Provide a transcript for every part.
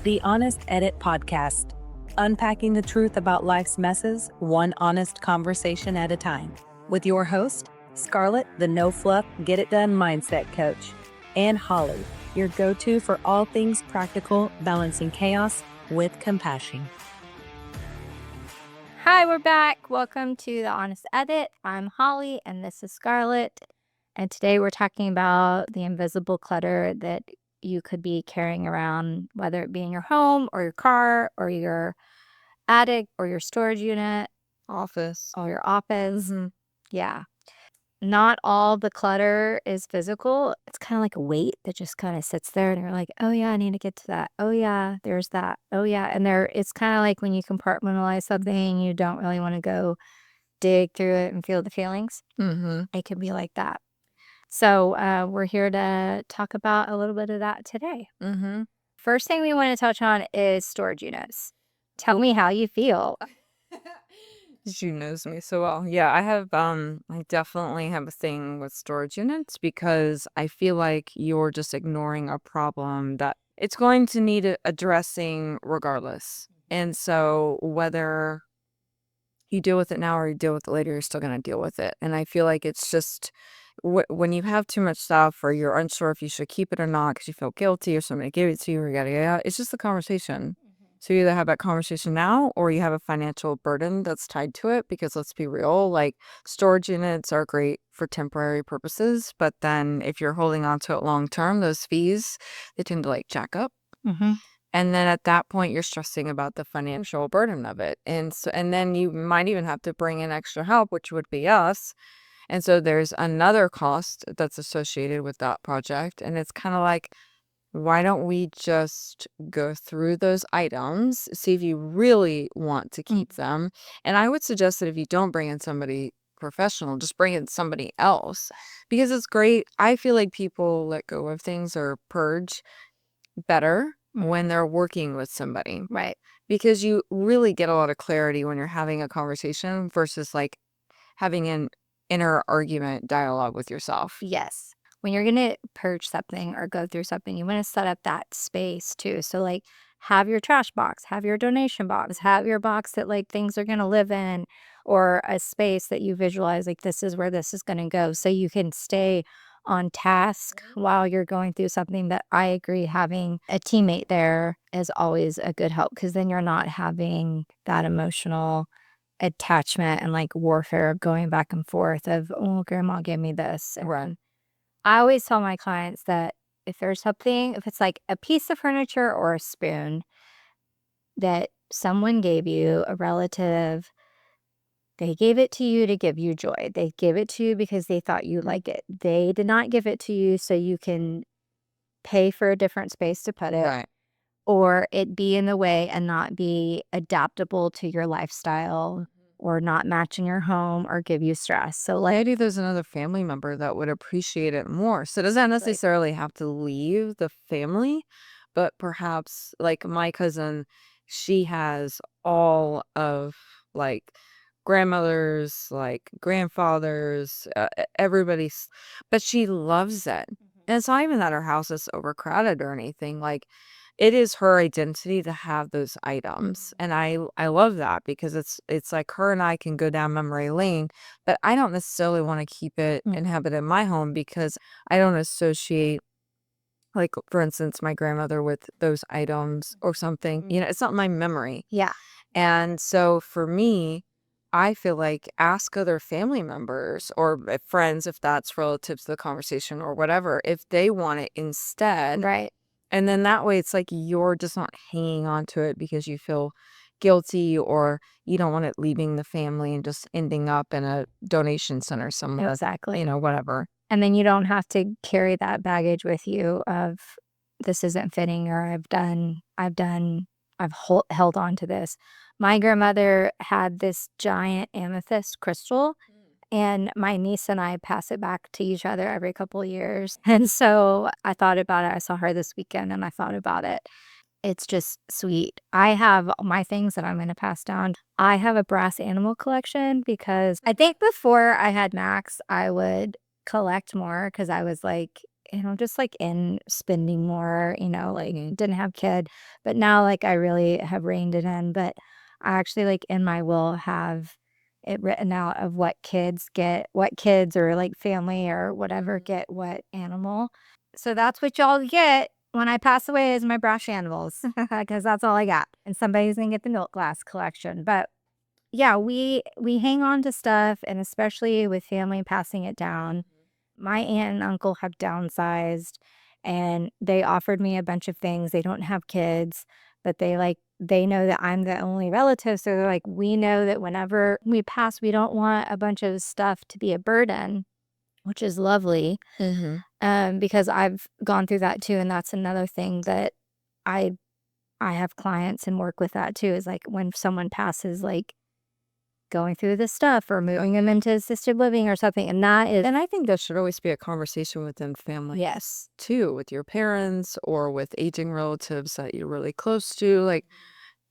the Honest Edit podcast, unpacking the truth about life's messes, one honest conversation at a time. With your host, Scarlett, the no fluff, get it done mindset coach, and Holly, your go-to for all things practical, balancing chaos with compassion. Hi, we're back. Welcome to the Honest Edit. I'm Holly and this is Scarlett. And today we're talking about the invisible clutter that you could be carrying around, whether it be in your home or your car or your attic or your storage unit Office. or your office. Yeah. Not all the clutter is physical. It's kind of like a weight that just kind of sits there and you're like, oh yeah, I need to get to that. Oh yeah, there's that. Oh yeah. And it's kind of like when you compartmentalize something, you don't really want to go dig through it and feel the feelings. It can be like that. So we're here to talk about a little bit of that today. First thing we want to touch on is storage units. Tell me how you feel. She knows me so well. Yeah, I definitely have a thing with storage units because I feel like you're just ignoring a problem that it's going to need addressing regardless. And so whether you deal with it now or you deal with it later, you're still going to deal with it. And I feel like it's just when you have too much stuff or you're unsure if you should keep it or not because you feel guilty or somebody gave it to you or yada yada, it's just a conversation. So you either have that conversation now or you have a financial burden that's tied to it because let's be real, like storage units are great for temporary purposes. But then if you're holding on to it long term, those fees, they tend to like jack up. And then at that point, you're stressing about the financial burden of it. And then you might even have to bring in extra help, which would be us. And so there's another cost that's associated with that project. And it's kind of like, why don't we just go through those items, see if you really want to keep them? And I would suggest that if you don't bring in somebody professional, just bring in somebody else because it's great. I feel like people let go of things or purge better when they're working with somebody. Right. Because you really get a lot of clarity when you're having a conversation versus like having an inner argument dialogue with yourself. Yes. When you're going to purge something or go through something, you want to set up that space too. So like have your trash box, have your donation box, have your box that like things are going to live in, or a space that you visualize like this is where this is going to go so you can stay on task while you're going through something. That I agree, having a teammate there is always a good help because then you're not having that emotional attachment and like warfare of going back and forth of, oh, grandma gave me this. Right. I always tell my clients that if there's something, if it's like a piece of furniture or a spoon that someone gave you, a relative, they gave it to you to give you joy. They gave it to you because they thought you like it. They did not give it to you so you can pay for a different space to put it. Right. Or it be in the way and not be adaptable to your lifestyle or not match in your home or give you stress. So like Maybe there's another family member that would appreciate it more. So it doesn't necessarily have to leave the family, but perhaps like my cousin, she has all of like grandmothers, like grandfathers, everybody's, but she loves it. And it's not even that her house is overcrowded or anything. Like it is her identity to have those items. And I love that because it's like her and I can go down memory lane, but I don't necessarily want to keep it and have it in my home because I don't associate, like, for instance, my grandmother with those items or something. You know, it's not my memory. Yeah. And so for me, I feel like ask other family members or friends, if that's relative to the conversation or whatever, if they want it instead. Right. And then that way it's like you're just not hanging on to it because you feel guilty or you don't want it leaving the family and just ending up in a donation center somewhere. Exactly. You know, whatever. And then you don't have to carry that baggage with you of this isn't fitting or I've held on to this. My grandmother had this giant amethyst crystal and my niece and I pass it back to each other every couple of years. And so I thought about it. I saw her this weekend and I thought about it. It's just sweet. I have my things that I'm going to pass down. I have a brass animal collection because I think before I had Max, I would collect more because I was like just like in spending more, like didn't have kid, but now like I really have reined it in. But I actually like in my will have it written out of what kids get, what kids or like family or whatever get what animal. So that's what y'all get when I pass away is my brush animals because that's all I got. And somebody's gonna get the milk glass collection. But yeah, we hang on to stuff, and especially with family passing it down. My aunt and uncle have downsized, and they offered me a bunch of things. They don't have kids, but they know that I'm the only relative, so they're like, "We know that whenever we pass, we don't want a bunch of stuff to be a burden," which is lovely, Mm-hmm. because I've gone through that too, and that's another thing that I I have clients and work with that too, is like when someone passes, like going through this stuff or moving them into assisted living or something. And that is, And I think there should always be a conversation within family yes, too, with your parents or with aging relatives that you're really close to. Like,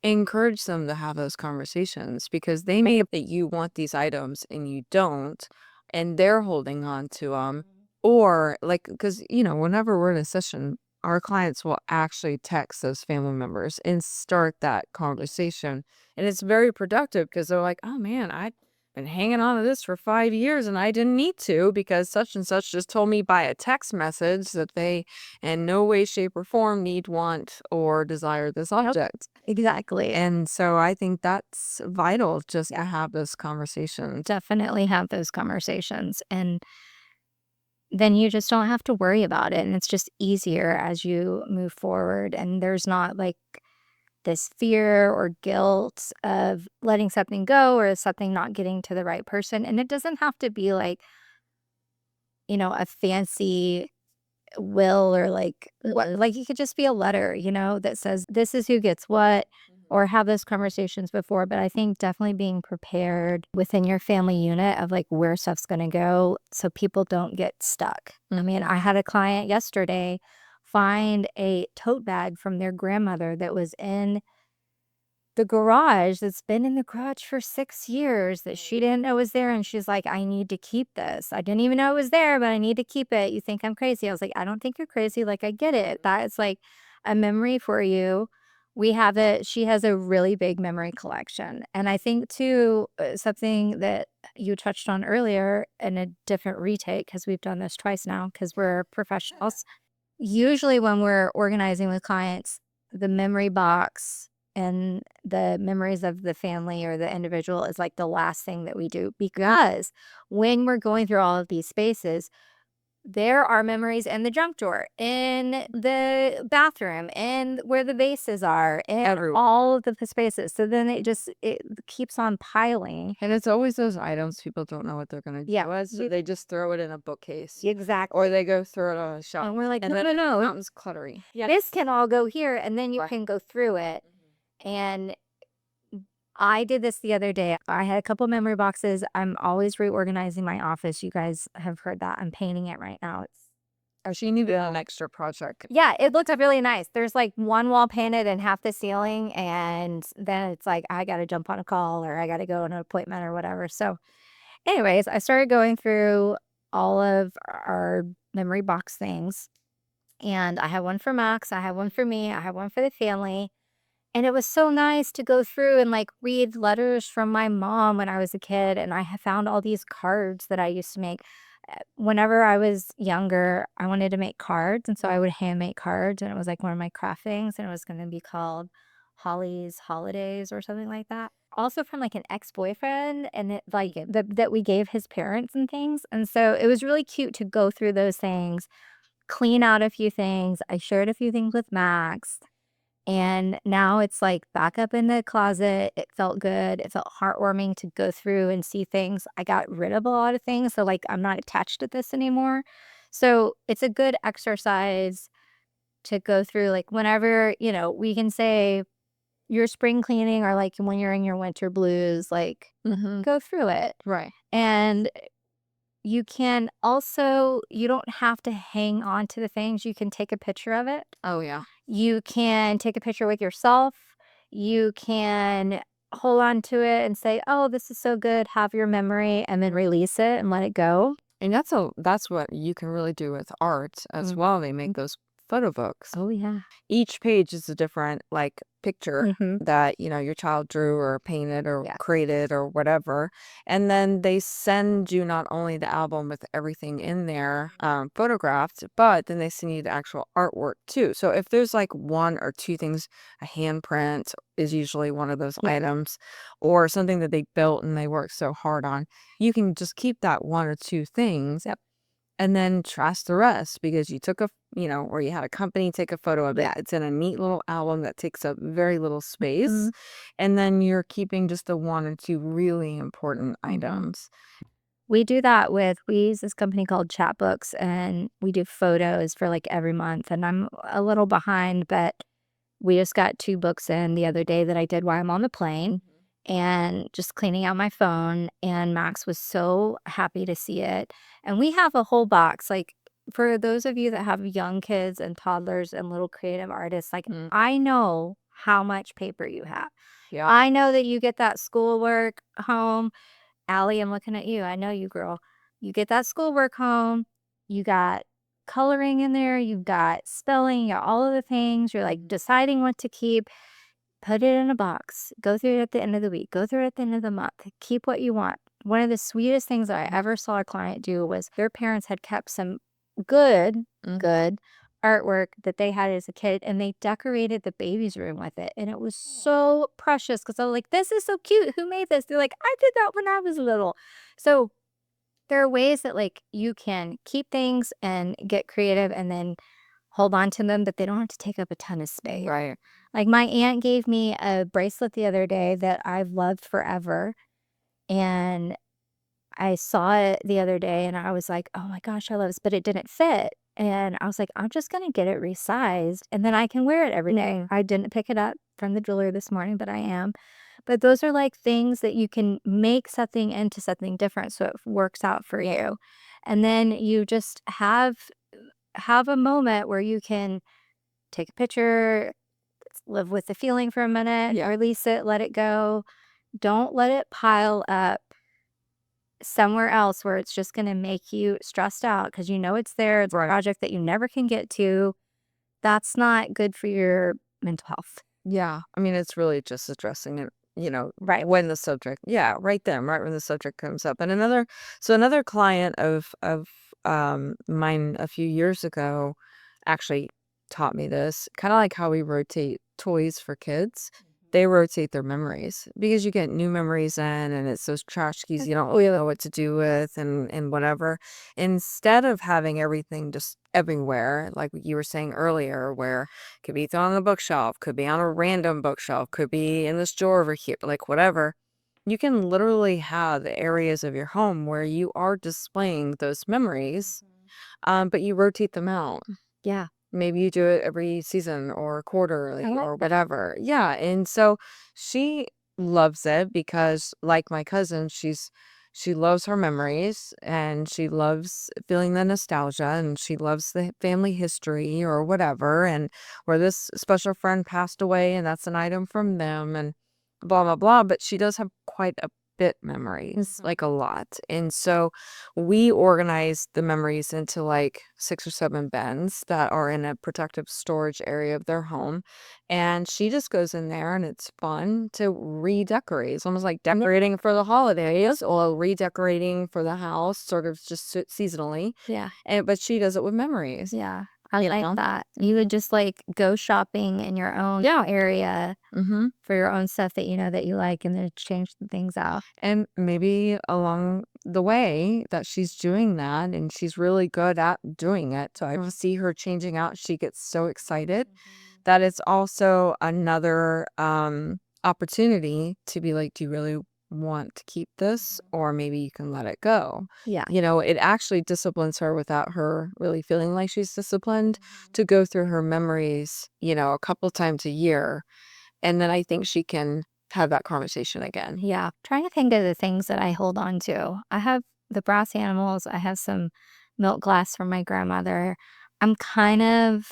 encourage them to have those conversations because they may that you want these items and you don't, and they're holding on to them. Or like, because whenever we're in a session, our clients will actually text those family members and start that conversation, and it's very productive because they're like, "Oh man, I've been hanging on to this for 5 years and I didn't need to because such and such just told me by a text message that they in no way, shape, or form need, want, or desire this object." exactly. And so I think that's vital just to have those conversations. Definitely have those conversations. And then you just don't have to worry about it. And it's just easier as you move forward. And there's not like this fear or guilt of letting something go or something not getting to the right person. And it doesn't have to be like, a fancy will or like what, like it could just be a letter, that says this is who gets what, or have those conversations before. But I think definitely being prepared within your family unit of like where stuff's going to go so people don't get stuck. I mean, I had a client yesterday find a tote bag from their grandmother that was in the garage that's been in the garage for 6 years that she didn't know was there, and she's like, "I need to keep this. I didn't even know it was there, but I need to keep it. You think I'm crazy?" I was like, "I don't think you're crazy, like, I get it. That is, like, a memory for you." She has a really big memory collection, and I think too, something that you touched on earlier in a different retake, because 'cause we've done this twice now, because 'cause we're professionals. Usually when we're organizing with clients, the memory box and the memories of the family or the individual is like the last thing that we do because when we're going through all of these spaces, there are memories in the junk drawer, in the bathroom, and where the vases are, and Everywhere. all of the spaces. So then it keeps on piling. And it's always those items people don't know what they're going to Yeah, do with, so they just throw it in a bookcase exactly. or they go throw it on a shelf. And we're like, And no, then no, it no. becomes cluttery. Yeah. This can all go here, and then you Right. can go through it. And I did this the other day. I had a couple memory boxes. I'm always reorganizing my office. You guys have heard that. I'm painting it right now. Oh, she needed an extra project. Yeah, it looks really nice. There's like one wall painted and half the ceiling, and then it's like I got to jump on a call or I got to go on an appointment or whatever. So, anyways, I started going through all of our memory box things, and I have one for Max, I have one for me, I have one for the family. And it was so nice to go through and, like, read letters from my mom when I was a kid, and I have found all these cards that I used to make. Whenever I was younger, I wanted to make cards, and so I would hand make cards, and it was, like, one of my craft things, and it was gonna be called Holly's Holidays or something like that. Also from, like, an ex-boyfriend, and it like, that we gave his parents and things, and so it was really cute to go through those things, clean out a few things. I shared a few things with Max. And now it's like back up in the closet. It felt good. It felt heartwarming to go through and see things. I got rid of a lot of things. So, like, I'm not attached to this anymore. So, it's a good exercise to go through. Like, whenever, we can say your spring cleaning or like when you're in your winter blues, like, go through it. Right. And you don't have to hang on to the things. You can take a picture of it. Oh, yeah. You can take a picture with yourself. You can hold on to it and say, "Oh, this is so good." Have your memory and then release it and let it go. And that's what you can really do with art as well. They make those photo books. Oh, yeah. Each page is a different like picture that, your child drew or painted or Yeah. created or whatever. And then they send you not only the album with everything in there, photographed, but then they send you the actual artwork too. So if there's like one or two things, a handprint is usually one of those items, or something that they built and they worked so hard on, you can just keep that one or two things. Yep. And then trust the rest because you took or you had a company take a photo of it. Yeah. It's in a neat little album that takes up very little space. And then you're keeping just the one or two really important items. We do that we use this company called Chatbooks, and we do photos for like every month. And I'm a little behind, but we just got 2 books in the other day that I did while I'm on the plane and just cleaning out my phone. And Max was so happy to see it. And we have a whole box. Like, for those of you that have young kids and toddlers and little creative artists, like, I know how much paper you have. Yeah. I know that you get that schoolwork home. Allie, I'm looking at you. I know you, girl. You get that schoolwork home. You got coloring in there. You've got spelling. You got all of the things. You're like deciding what to keep. Put it in a box. Go through it at the end of the week. Go through it at the end of the month. Keep what you want. One of the sweetest things that I ever saw a client do was their parents had kept some good artwork that they had as a kid, and they decorated the baby's room with it. And it was so precious because I was like, this is so cute. Who made this? They're like, I did that when I was little. So there are ways that like you can keep things and get creative and then hold on to them, but they don't have to take up a ton of space. Right. Like, my aunt gave me a bracelet the other day that I've loved forever, and I saw it the other day and I was like, "Oh my gosh, I love this," but it didn't fit. And I was like, "I'm just gonna get it resized and then I can wear it every day." I didn't pick it up from the jeweler this morning, but I am. But those are like things that you can make something into something different so it works out for you. And then you just have a moment where you can take a picture, live with the feeling for a minute, release it, let it go. Don't let it pile up somewhere else where it's just going to make you stressed out because you know it's there. It's a project that you never can get to. That's not good for your mental health. Yeah. I mean, it's really just addressing it, Right. when the subject, right then, right when the subject comes up. And another client of mine a few years ago actually taught me this, kind of like how we rotate toys for kids. They rotate their memories because you get new memories in, and it's those tchotchkes you don't really know what to do with, and whatever. Instead of having everything just everywhere, like you were saying earlier, where could be thrown on the bookshelf, could be on a random bookshelf, could be in this drawer over here, like whatever. You can literally have areas of your home where you are displaying those memories, but you rotate them out. Yeah. Maybe you do it every season or quarterly I like or whatever. Yeah. And so she loves it because, like my cousin, she loves her memories and she loves feeling the nostalgia and she loves the family history or whatever. And where this special friend passed away, and that's an item from them, and blah, blah, blah. But she does have quite a bit memories, like a lot. And so we organize the memories into like 6 or 7 bins that are in a protective storage area of their home. And she just goes in there and it's fun to redecorate. It's almost like decorating for the holidays or redecorating for the house, sort of just seasonally. Yeah. But she does it with memories. Yeah. I like that. You would just like go shopping in your own area for your own stuff that you know that you like and then change the things out. And maybe along the way that she's doing that and she's really good at doing it. So I see her changing out. She gets so excited that it's also another opportunity to be like, do you really want to keep this? Or maybe you can let it go. Yeah. It actually disciplines her without her really feeling like she's disciplined to go through her memories, a couple times a year. And then I think she can have that conversation again. Yeah. Trying to think of the things that I hold on to. I have the brass animals. I have some milk glass from my grandmother. I'm kind of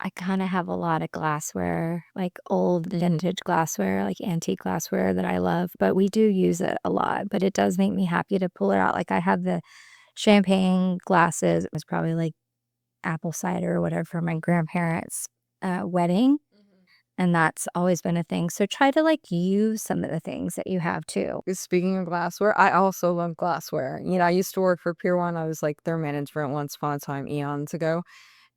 I kind of have a lot of glassware, like old vintage glassware, like antique glassware that I love, but we do use it a lot. But it does make me happy to pull it out. Like I have the champagne glasses. It was probably like apple cider or whatever for my grandparents' wedding. And that's always been a thing. So try to like use some of the things that you have too. Speaking of glassware, I also love glassware. I used to work for Pier 1. I was like their management once upon a time, eons ago.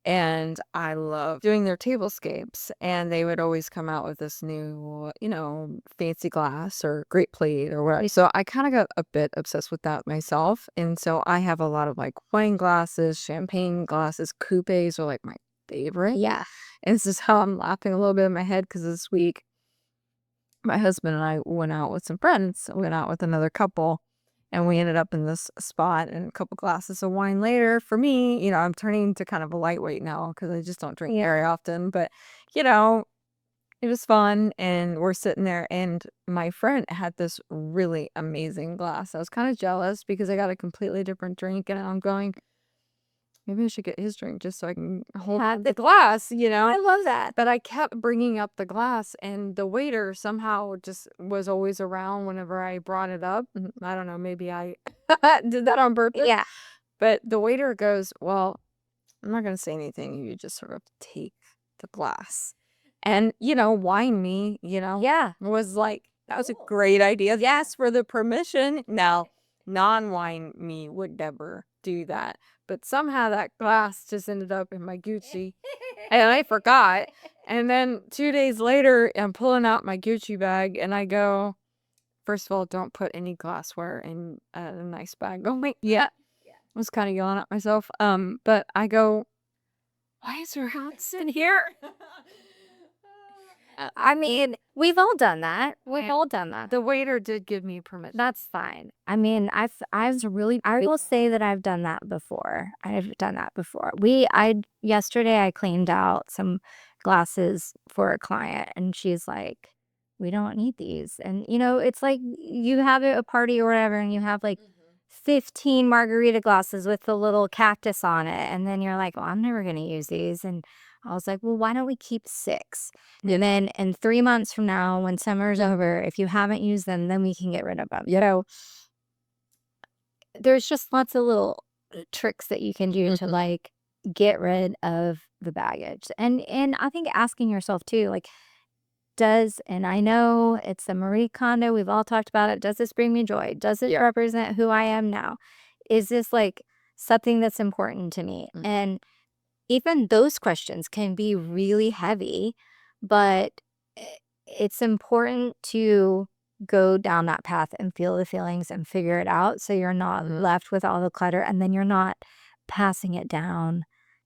And I love doing their tablescapes. And they would always come out with this new, fancy glass or great plate or whatever. So I kind of got a bit obsessed with that myself. And so I have a lot of like wine glasses, champagne glasses, coupes are like my favorite. Yeah. And this is how I'm laughing a little bit in my head because this week my husband and I went out with some friends. We went out with another couple and we ended up in this spot and a couple glasses of wine later. For me, I'm turning into kind of a lightweight now because I just don't drink very often. But, it was fun and we're sitting there and my friend had this really amazing glass. I was kind of jealous because I got a completely different drink and I'm going, maybe I should get his drink just so I can hold the glass, I love that. But I kept bringing up the glass, and the waiter somehow just was always around whenever I brought it up. I don't know, maybe I did that on purpose. Yeah. But the waiter goes, well, I'm not going to say anything. You just sort of take the glass. And, wine me, Yeah. was like, that was a great idea. Yes, for the permission. Now, non-wine me would never do that. But somehow that glass just ended up in my Gucci. And I forgot. And then 2 days later, I'm pulling out my Gucci bag and I go, first of all, don't put any glassware in a nice bag. Oh my, yeah. I was kind of yelling at myself. But I go, why is there house in here? I mean, we've all done that. We've all done that. The waiter did give me permission. That's fine. I mean, I will say that I've done that before. I've done that before. Yesterday I cleaned out some glasses for a client and she's like, we don't need these. And it's like you have a party or whatever and you have like 15 margarita glasses with the little cactus on it. And then you're like, well, I'm never going to use these. And I was like, well, why don't we keep 6? And then in 3 months from now, when summer's over, if you haven't used them, then we can get rid of them. There's just lots of little tricks that you can do to like get rid of the baggage. And I think asking yourself too, like, and I know it's a Marie Kondo, we've all talked about it. Does this bring me joy? Does it represent who I am now? Is this like something that's important to me? And even those questions can be really heavy, but it's important to go down that path and feel the feelings and figure it out so you're not left with all the clutter and then you're not passing it down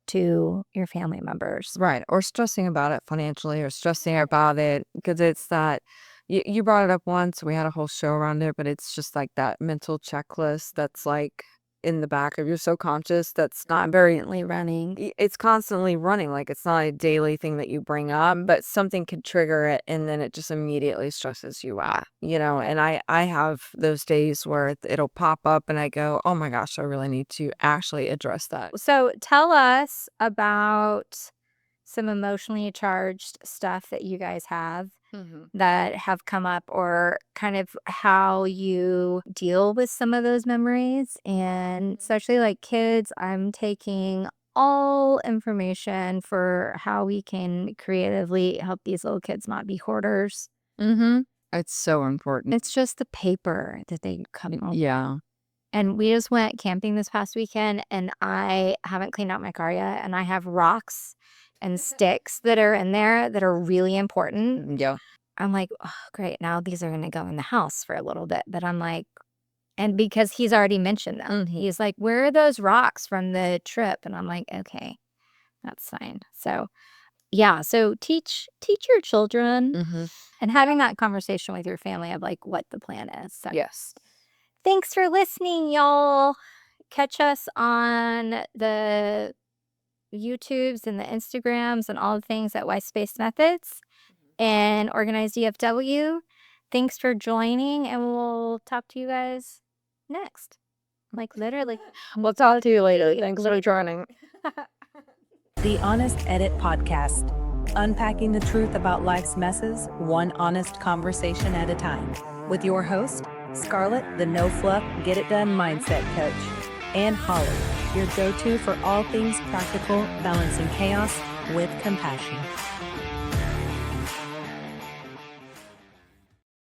to your family members. Right. Or stressing about it financially or stressing about it because it's that you brought it up once. We had a whole show around it, but it's just like that mental checklist that's like in the back of your subconscious that's not very running. it's constantly running. Like it's not a daily thing that you bring up, but something could trigger it and then it just immediately stresses you out, and I have those days where it'll pop up and I go, oh my gosh, I really need to actually address that. So tell us about some emotionally charged stuff that you guys have that have come up or kind of how you deal with some of those memories. And especially like kids, I'm taking all information for how we can creatively help these little kids not be hoarders. It's so important. It's just the paper that they come home. Yeah. And we just went camping this past weekend and I haven't cleaned out my car yet. And I have rocks and sticks that are in there that are really important. Yeah. I'm like, oh, great. Now these are going to go in the house for a little bit. But I'm like, and because he's already mentioned them, he's like, where are those rocks from the trip? And I'm like, okay, that's fine. So yeah. So teach your children and having that conversation with your family of like what the plan is. So Yes. thanks for listening, y'all. Catch us on the YouTubes and the Instagrams and all the things at Wise Space Methods and Organized DFW. Thanks for joining, and we'll talk to you guys next. Like literally. We'll talk to you later. Thanks for joining. the Honest Edit Podcast, unpacking the truth about life's messes, one honest conversation at a time. With your host, Scarlett, the no fluff, get it done mindset coach, and Holly, your go-to for all things practical, balancing chaos with compassion.